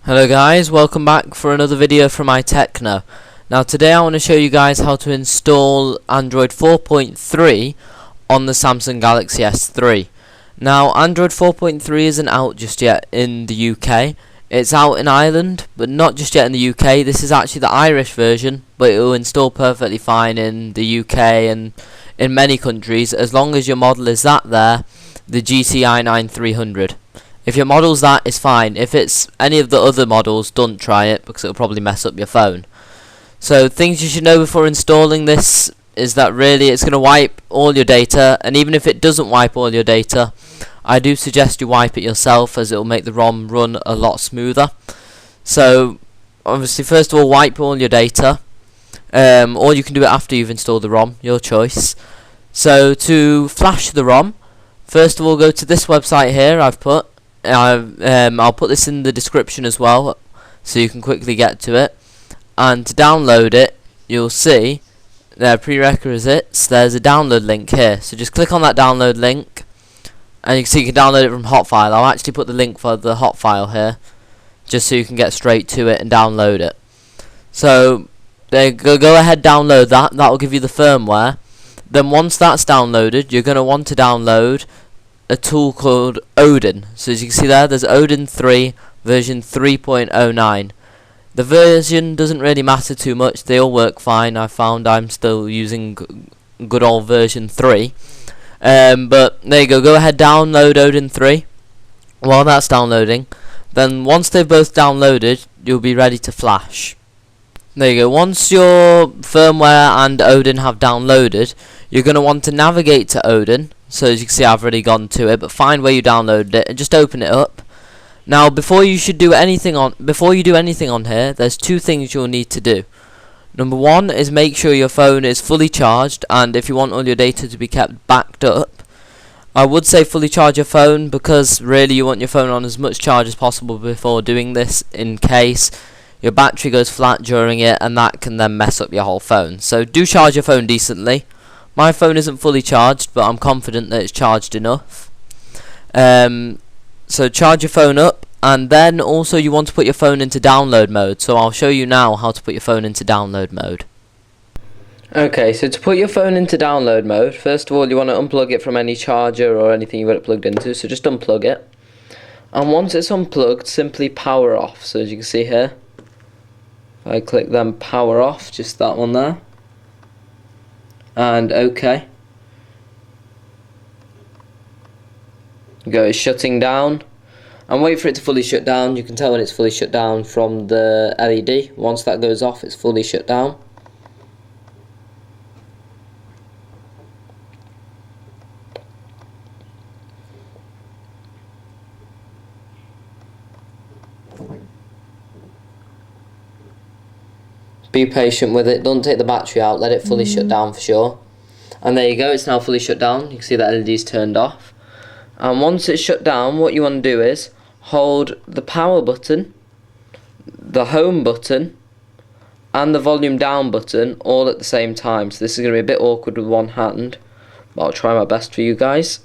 Hello guys, welcome back for another video from iTechno. Now today I want to show you guys how to install Android 4.3 on the Samsung Galaxy S3. Now Android 4.3 isn't out just yet in the UK. It's out in Ireland, but not just yet in the UK. This is actually the Irish version, but it will install perfectly fine in the UK and in many countries as long as your model is the GTI 9300. If your model's that, it's fine. If it's any of the other models, don't try it because it'll probably mess up your phone. So things you should know before installing this is that really it's going to wipe all your data, and even if it doesn't wipe all your data, I do suggest you wipe it yourself as it will make the ROM run a lot smoother. So obviously first of all, wipe all your data, or you can do it after you've installed the ROM, your choice. So to flash the ROM, first of all go to this website here I'll put this in the description as well so you can quickly get to it, and to download it you'll see there prerequisites, there's a download link here, so just click on that download link and you can see you can download it from Hotfile. I'll actually put the link for the Hotfile here just so you can get straight to it and download it. So there, go ahead, download that will give you the firmware. Then once that's downloaded, you're going to want to download a tool called Odin. So as you can see there's Odin 3 version 3.09. The version doesn't really matter too much, they all work fine. I found I'm still using good old version 3. But there you go ahead, download Odin 3. While that's downloading, then once they've both downloaded, you'll be ready to flash. There you go, once your firmware and Odin have downloaded, you're going to want to navigate to Odin. So as you can see, I've already gone to it, but find where you downloaded it and just open it up. Now before you do anything on here, there's two things you'll need to do. Number one is make sure your phone is fully charged, and if you want all your data to be kept backed up, I would say fully charge your phone, because really you want your phone on as much charge as possible before doing this, in case your battery goes flat during it and that can then mess up your whole phone. So do charge your phone decently. My phone isn't fully charged, but I'm confident that it's charged enough. So charge your phone up, and then also you want to put your phone into download mode. So I'll show you now how to put your phone into download mode. Okay, so to put your phone into download mode, first of all you want to unplug it from any charger or anything you've got it plugged into. So just unplug it, and once it's unplugged, simply power off. So as you can see here, if I click then power off, just that one there, and OK. It's shutting down, and wait for it to fully shut down. You can tell when it's fully shut down from the LED. Once that goes off, it's fully shut down. Be patient with it, don't take the battery out, let it fully shut down for sure. And there you go, it's now fully shut down. You can see that LED's turned off. And once it's shut down, what you want to do is hold the power button, the home button, and the volume down button all at the same time. So this is going to be a bit awkward with one hand, but I'll try my best for you guys.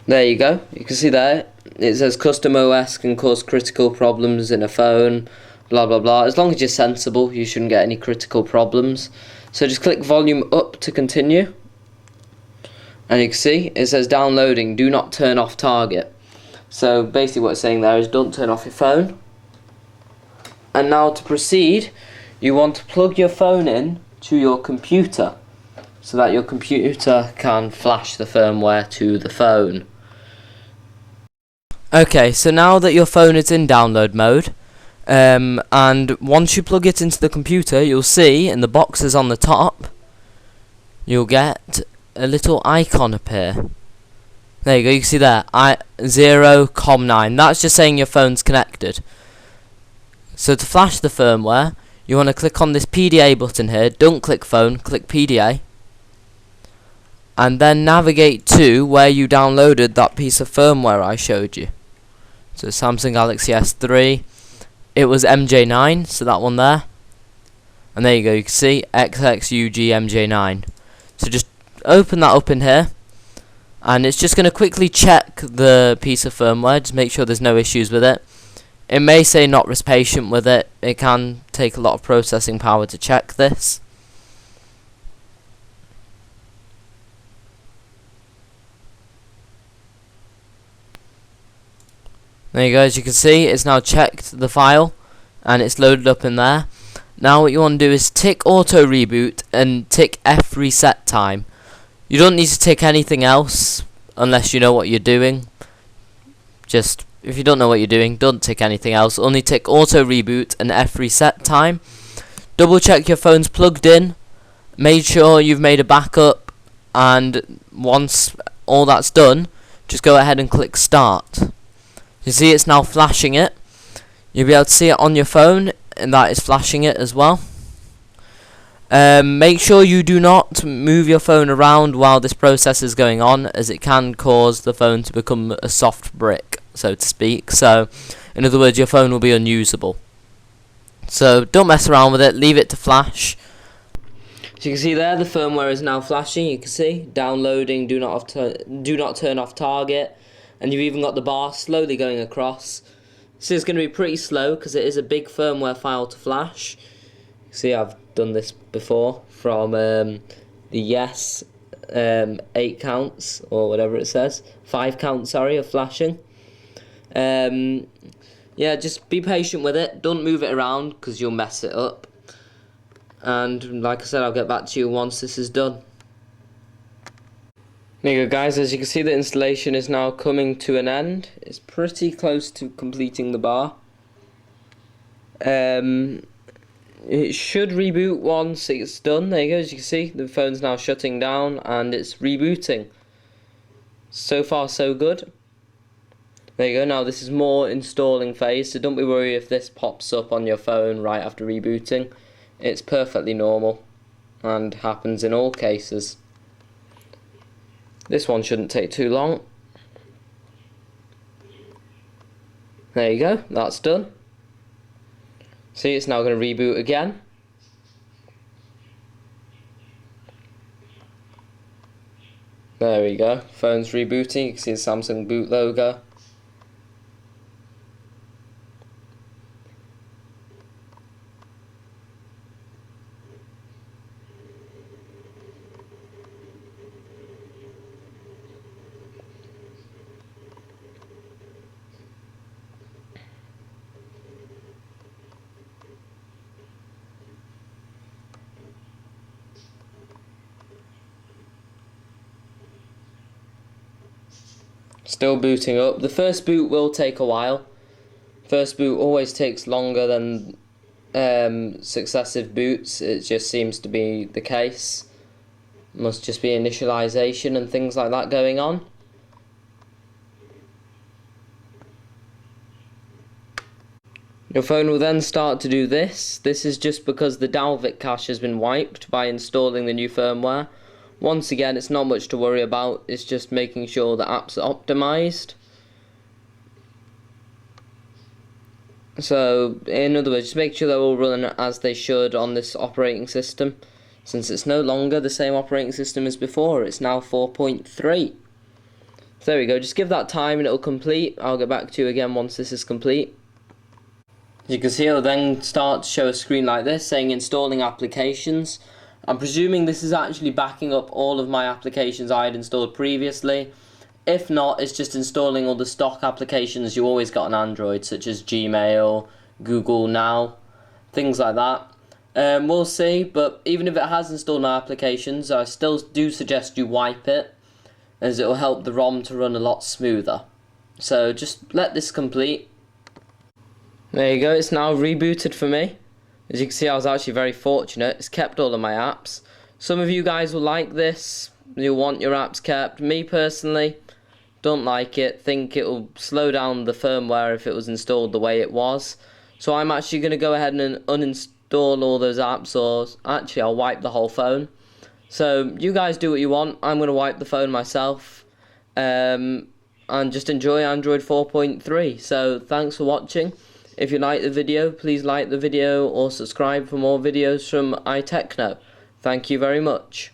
There you go, you can see there, it says custom OS can cause critical problems in a phone, blah blah blah. As long as you're sensible, you shouldn't get any critical problems. So just click volume up to continue, and you can see it says downloading, do not turn off target. So basically what it's saying there is don't turn off your phone. And now to proceed, you want to plug your phone in to your computer so that your computer can flash the firmware to the phone. Okay, so now that your phone is in download mode, and once you plug it into the computer, you'll see in the boxes on the top, you'll get a little icon appear. There you go, you can see there, 0.9. That's just saying your phone's connected. So to flash the firmware, you want to click on this PDA button here. Don't click phone, click PDA. And then navigate to where you downloaded that piece of firmware I showed you. So Samsung Galaxy S3. It was MJ9, so that one there. And there you go, you can see XXUG MJ9. So just open that up in here, and it's just going to quickly check the piece of firmware, just make sure there's no issues with it. It may say not risk patient with it. It can take a lot of processing power to check this. There you go, as you can see, it's now checked the file and it's loaded up in there. Now what you want to do is tick auto reboot and tick F reset time. You don't need to tick anything else unless you know what you're doing. Just, if you don't know what you're doing, don't tick anything else. Only tick auto reboot and F reset time. Double check your phone's plugged in. Make sure you've made a backup, and once all that's done, just go ahead and click start. You see it's now flashing it. You'll be able to see it on your phone, and that is flashing it as well. Make sure you do not move your phone around while this process is going on, as it can cause the phone to become a soft brick, so to speak. So, in other words, your phone will be unusable. So, don't mess around with it, leave it to flash. So you can see there, the firmware is now flashing. You can see, downloading, do not turn off target, and you've even got the bar slowly going across. This is going to be pretty slow because it is a big firmware file to flash. See, I've done this before from the yes 8 counts or whatever it says, 5 counts, sorry, of flashing. Yeah, just be patient with it. Don't move it around because you'll mess it up. And like I said, I'll get back to you once this is done. There you go, guys. As you can see, the installation is now coming to an end. It's pretty close to completing the bar. It should reboot once it's done. There you go, as you can see, the phone's now shutting down and it's rebooting. So far so good. There you go, now this is more installing phase, so don't be worried if this pops up on your phone right after rebooting. It's perfectly normal and happens in all cases. This one shouldn't take too long. There you go, that's done. See, it's now going to reboot again. There we go, phone's rebooting. You can see the Samsung boot logo. Still booting up. The first boot will take a while. First boot always takes longer than successive boots. It just seems to be the case. Must just be initialization and things like that going on. Your phone will then start to do this. This is just because the Dalvik cache has been wiped by installing the new firmware. Once again, it's not much to worry about, it's just making sure the apps are optimized. So, in other words, just make sure they're all running as they should on this operating system. Since it's no longer the same operating system as before, it's now 4.3. So there we go, just give that time and it'll complete. I'll get back to you again once this is complete. As you can see, it'll then start to show a screen like this saying installing applications. I'm presuming this is actually backing up all of my applications I had installed previously. If not, it's just installing all the stock applications you always got on Android, such as Gmail, Google Now, things like that. We'll see, but even if it has installed my applications, I still do suggest you wipe it, as it will help the ROM to run a lot smoother. So just let this complete. There you go, it's now rebooted for me. As you can see, I was actually very fortunate. It's kept all of my apps. Some of you guys will like this. You'll want your apps kept. Me personally, don't like it. Think it will slow down the firmware if it was installed the way it was. So I'm actually going to go ahead and uninstall all those apps, or actually I'll wipe the whole phone. So you guys do what you want. I'm going to wipe the phone myself. And just enjoy Android 4.3. So thanks for watching. If you like the video, please like the video or subscribe for more videos from iTechno. Thank you very much.